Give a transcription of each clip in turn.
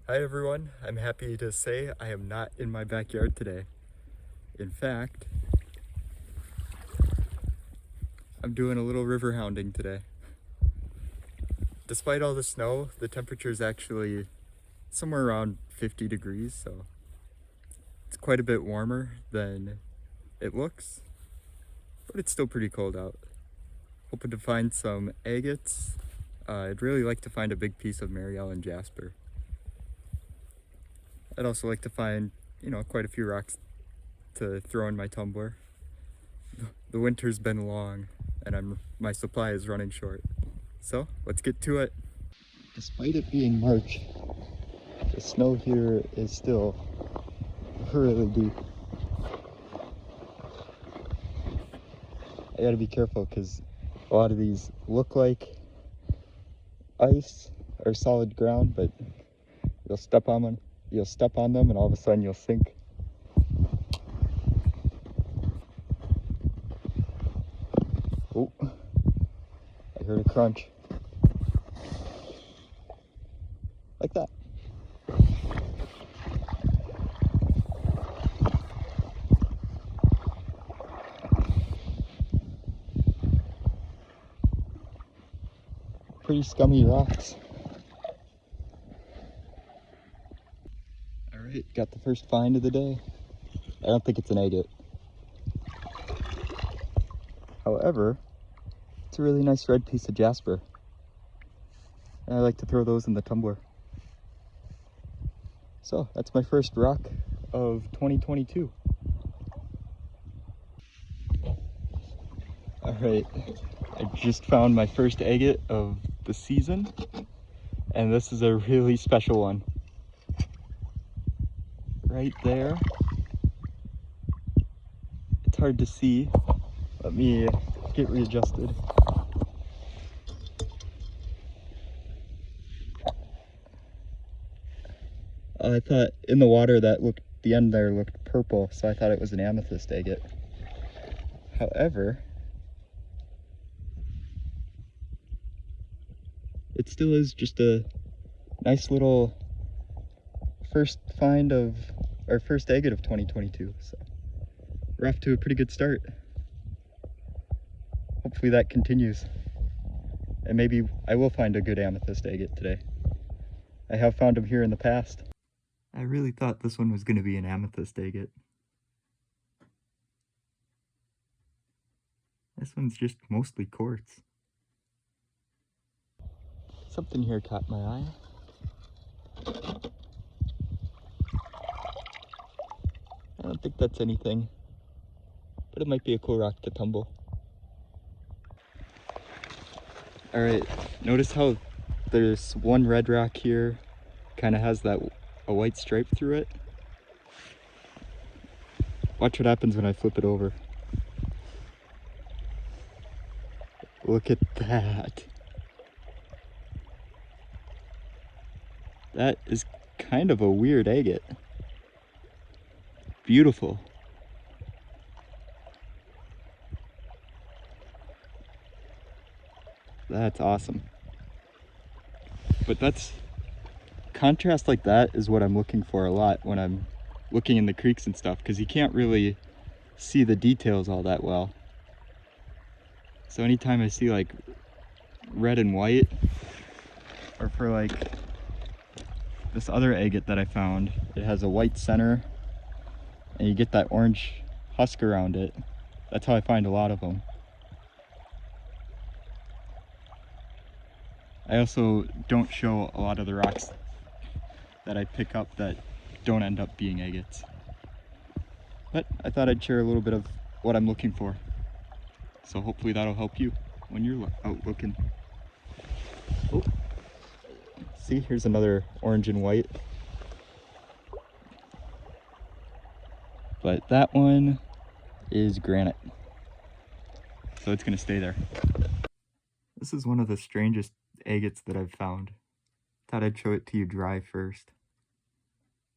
Hi everyone, I'm happy to say I am not in my backyard today. In fact, I'm doing a little river hounding today. Despite all the snow, the temperature is actually somewhere around 50 degrees, so it's quite a bit warmer than it looks, but it's still pretty cold out. Hoping to find some agates. I'd really like to find a big piece of Marielle and jasper. I'd also like to find, quite a few rocks to throw in my tumbler. The winter's been long and my supply is running short. So let's get to it. Despite it being March, the snow here is still really deep. I gotta be careful because a lot of these look like ice or solid ground, but you'll step on them and all of a sudden you'll sink. Oh, I heard a crunch. Like that. Pretty scummy rocks. All right, got the first find of the day. I don't think it's an agate. However, it's a really nice red piece of jasper. And I like to throw those in the tumbler. So that's my first rock of 2022. All right, I just found my first agate of the season, and this is a really special one. Right there. It's hard to see. Let me get readjusted. I thought in the water the end there looked purple, so I thought it was an amethyst agate. However, it still is just a nice little first find of our first agate of 2022. So we're off to a pretty good start. Hopefully that continues. And maybe I will find a good amethyst agate today. I have found them here in the past. I really thought this one was going to be an amethyst agate. This one's just mostly quartz. Something here caught my eye. I don't think that's anything, but it might be a cool rock to tumble. All right, notice how there's one red rock here, kind of has a white stripe through it. Watch what happens when I flip it over. Look at that. That is kind of a weird agate. Beautiful. That's awesome. But contrast like that is what I'm looking for a lot when I'm looking in the creeks and stuff, because you can't really see the details all that well. So anytime I see like red and white, or for like this other agate that I found, it has a white center and you get that orange husk around it. That's how I find a lot of them. I also don't show a lot of the rocks that I pick up that don't end up being agates. But I thought I'd share a little bit of what I'm looking for. So hopefully that'll help you when you're out looking. Oh. See, here's another orange and white. But that one is granite. So it's gonna stay there. This is one of the strangest agates that I've found. Thought I'd show it to you dry first.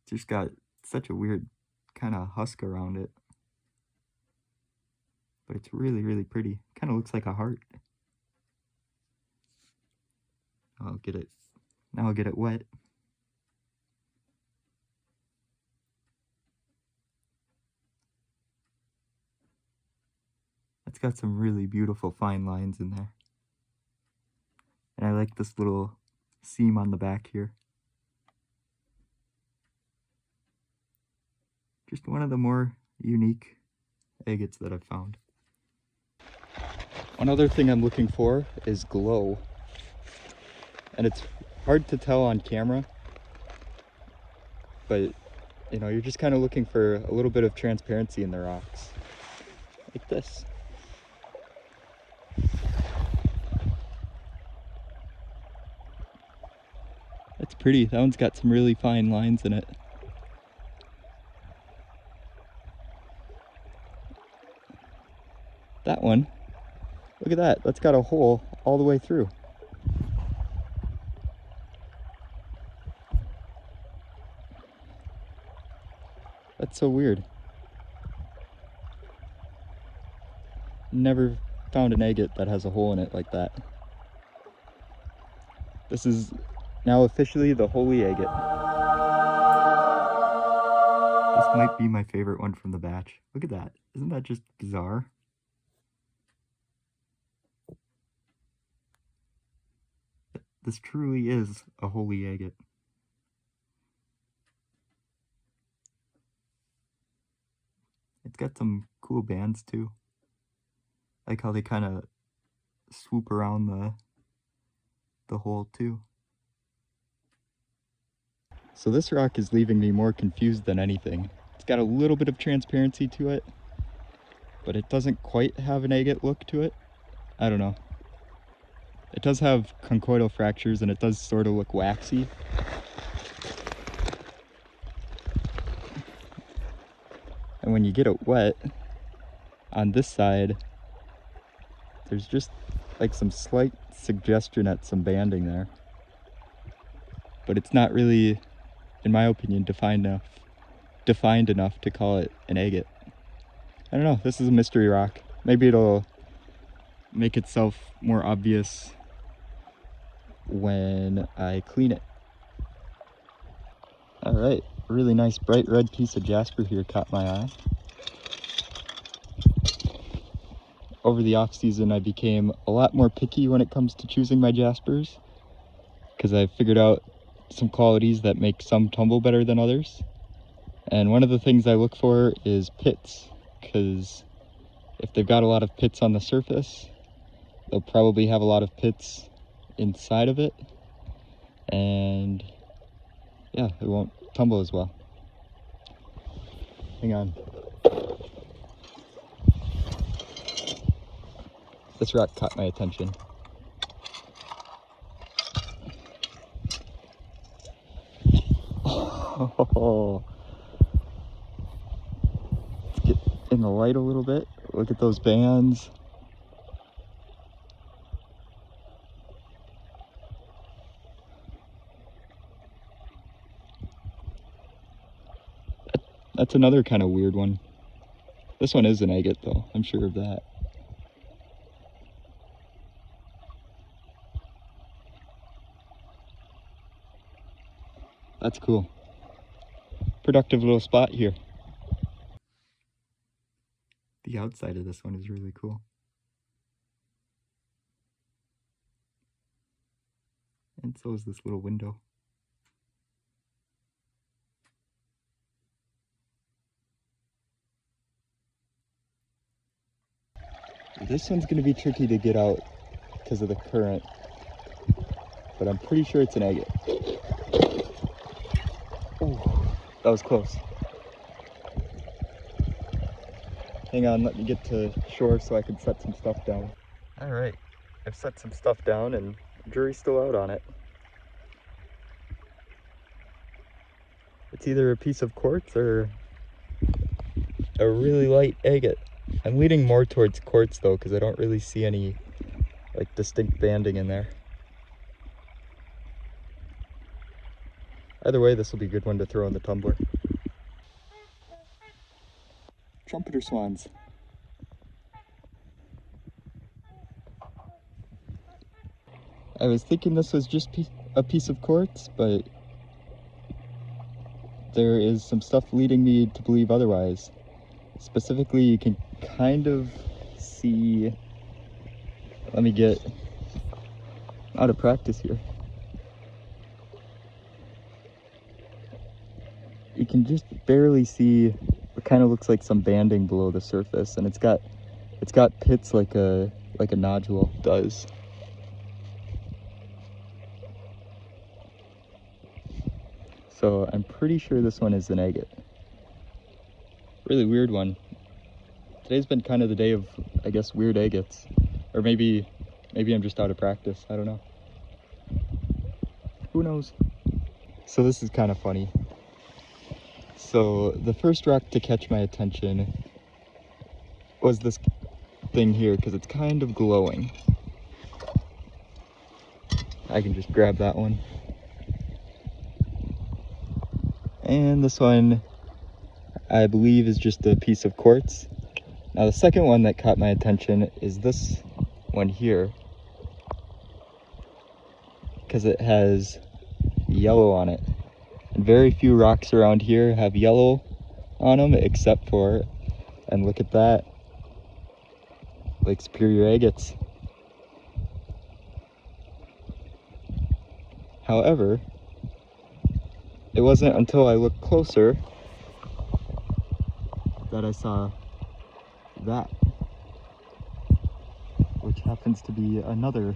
It's just got such a weird kind of husk around it. But it's really, really pretty. Kind of looks like a heart. Now I'll get it wet. It's got some really beautiful fine lines in there. And I like this little seam on the back here. Just one of the more unique agates that I've found. One other thing I'm looking for is glow. And it's hard to tell on camera, but you know, you're just kind of looking for a little bit of transparency in the rocks. Like this. That's pretty. That one's got some really fine lines in it. That one, look at that. That's got a hole all the way through. That's so weird. Never found an agate that has a hole in it like that. This is now officially the holy agate. This might be my favorite one from the batch. Look at that. Isn't that just bizarre? This truly is a holy agate. It's got some cool bands too. I like how they kind of swoop around the hole too. So this rock is leaving me more confused than anything. It's got a little bit of transparency to it, but it doesn't quite have an agate look to it. I don't know. It does have conchoidal fractures and it does sort of look waxy. And when you get it wet, on this side, there's just like some slight suggestion at some banding there. But it's not really, in my opinion, defined enough to call it an agate. I don't know, this is a mystery rock. Maybe it'll make itself more obvious when I clean it. All right, a really nice bright red piece of jasper here caught my eye. Over the off season, I became a lot more picky when it comes to choosing my jaspers, because I figured out some qualities that make some tumble better than others. And one of the things I look for is pits, because if they've got a lot of pits on the surface, they'll probably have a lot of pits inside of it, and yeah, it won't tumble as well. Hang on. This rock caught my attention. Oh, let's get in the light a little bit. Look at those bands. That's another kind of weird one. This one is an agate though, I'm sure of that. That's cool. Productive little spot here. The outside of this one is really cool. And so is this little window. This one's going to be tricky to get out because of the current, but I'm pretty sure it's an agate. Oh, that was close. Hang on, let me get to shore so I can set some stuff down. All right, I've set some stuff down and the jury's still out on it. It's either a piece of quartz or a really light agate. I'm leaning more towards quartz though, because I don't really see any like distinct banding in there. Either way, this will be a good one to throw in the tumbler. Trumpeter swans. I was thinking this was just a piece of quartz, but there is some stuff leading me to believe otherwise. Specifically, you can kind of see. Let me get out of practice here. You can just barely see what kind of looks like some banding below the surface, and it's got pits like a nodule does. So I'm pretty sure this one is an agate. Really weird one. Today's been kind of the day of, I guess, weird agates. Or maybe I'm just out of practice. I don't know. Who knows? So this is kind of funny. So the first rock to catch my attention was this thing here, because it's kind of glowing. I can just grab that one. And this one, I believe, is just a piece of quartz. Now the second one that caught my attention is this one here, because it has yellow on it. And very few rocks around here have yellow on them, except for, and look at that, Lake Superior Agates. However, it wasn't until I looked closer that I saw that, which happens to be another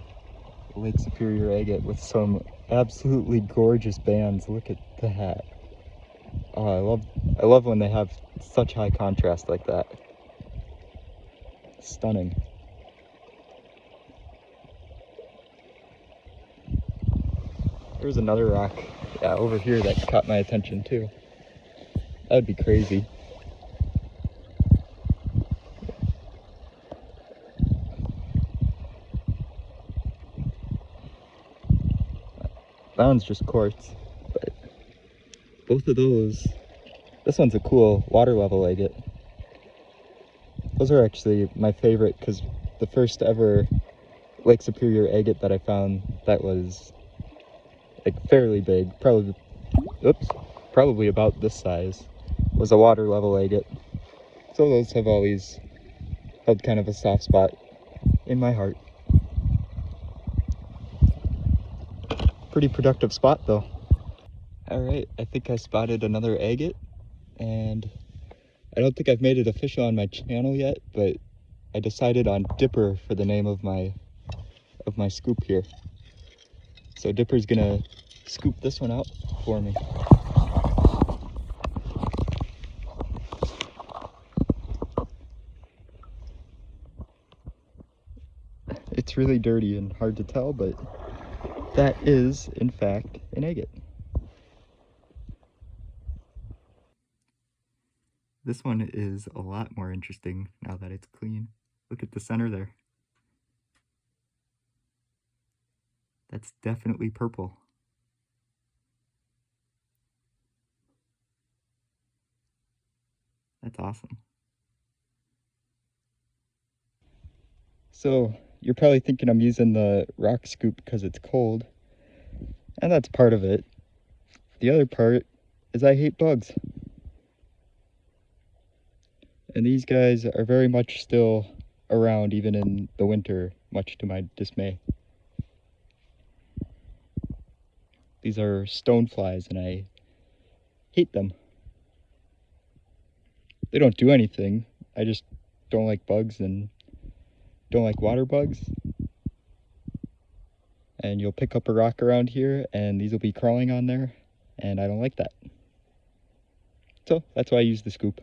Lake Superior agate with some absolutely gorgeous bands. Look at that. Oh, I love when they have such high contrast like that. Stunning. There's another rock, yeah, over here that caught my attention too. That would be crazy. That one's just quartz, but both of those, this one's a cool water level agate. Those are actually my favorite, because the first ever Lake Superior agate that I found that was like fairly big, probably about this size, was a water level agate. So those have always held kind of a soft spot in my heart. Pretty productive spot though. All right, I think I spotted another agate, and I don't think I've made it official on my channel yet, but I decided on Dipper for the name of my scoop here. So Dipper's gonna scoop this one out for me. It's really dirty and hard to tell, but that is, in fact, an agate. This one is a lot more interesting now that it's clean. Look at the center there. That's definitely purple. That's awesome. So you're probably thinking I'm using the rock scoop because it's cold, and that's part of it. The other part is I hate bugs. And these guys are very much still around even in the winter, much to my dismay. These are stoneflies and I hate them. They don't do anything. I just don't like bugs and don't like water bugs. And you'll pick up a rock around here and these will be crawling on there, and I don't like that. So that's why I use the scoop.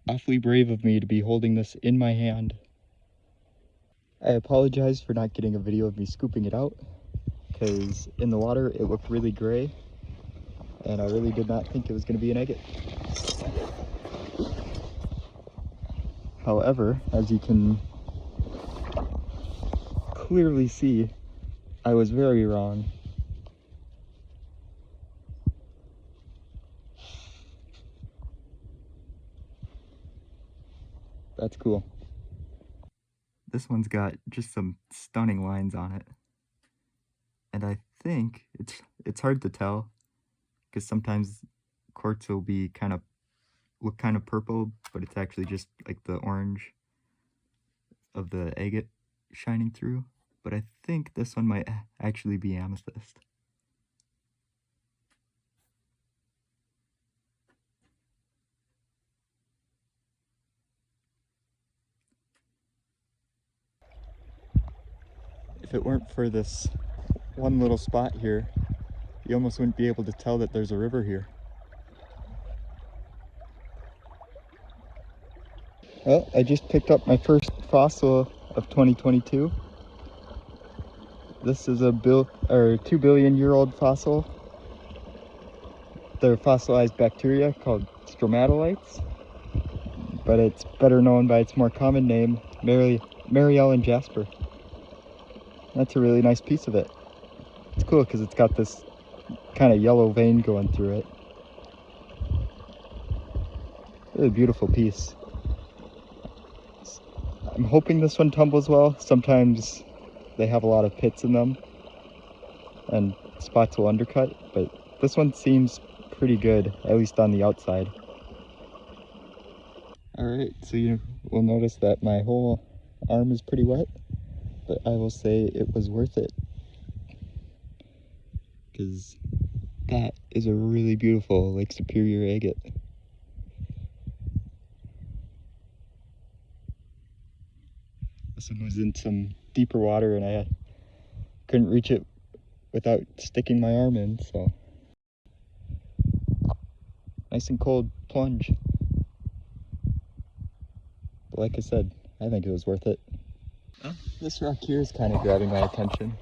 Awfully brave of me to be holding this in my hand. I apologize for not getting a video of me scooping it out, because in the water it looked really gray and I really did not think it was going to be an agate. However, as you can clearly see, I was very wrong. That's cool. This one's got just some stunning lines on it. And I think it's hard to tell, because sometimes quartz will be kind of look kind of purple, but it's actually just like the orange of the agate shining through. But I think this one might actually be amethyst. If it weren't for this one little spot here, you almost wouldn't be able to tell that there's a river here. Well, I just picked up my first fossil of 2022. This is a 2 billion year old fossil. They're fossilized bacteria called stromatolites, but it's better known by its more common name, Mariellen jasper. That's a really nice piece of it. It's cool because it's got this kind of yellow vein going through it. Really beautiful piece. I'm hoping this one tumbles well. Sometimes they have a lot of pits in them and spots will undercut, but this one seems pretty good, at least on the outside. Alright, so you will notice that my whole arm is pretty wet, but I will say it was worth it, because that is a really beautiful Lake Superior agate. This one was in some deeper water and I couldn't reach it without sticking my arm in, so nice and cold plunge. But like I said, I think it was worth it. This rock here is kind of grabbing my attention.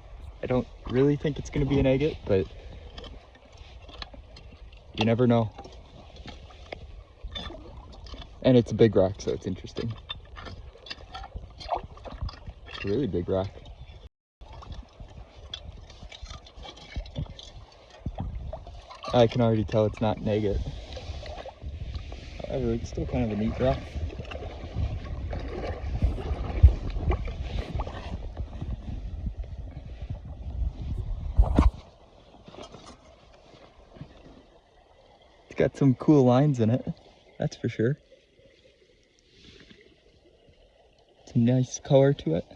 I don't really think it's going to be an agate, but you never know. And it's a big rock, so it's interesting. It's a really big rock. I can already tell it's not an agate. However, it's still kind of a neat rock. It's got some cool lines in it, that's for sure. Some nice color to it.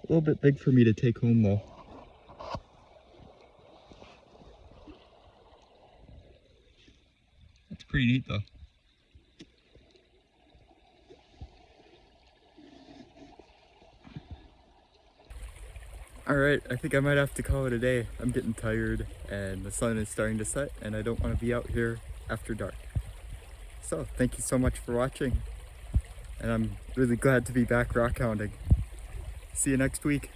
A little bit big for me to take home though. That's pretty neat though. Alright, I think I might have to call it a day. I'm getting tired and the sun is starting to set and I don't want to be out here after dark. So, thank you so much for watching. And I'm really glad to be back rock hounding. See you next week.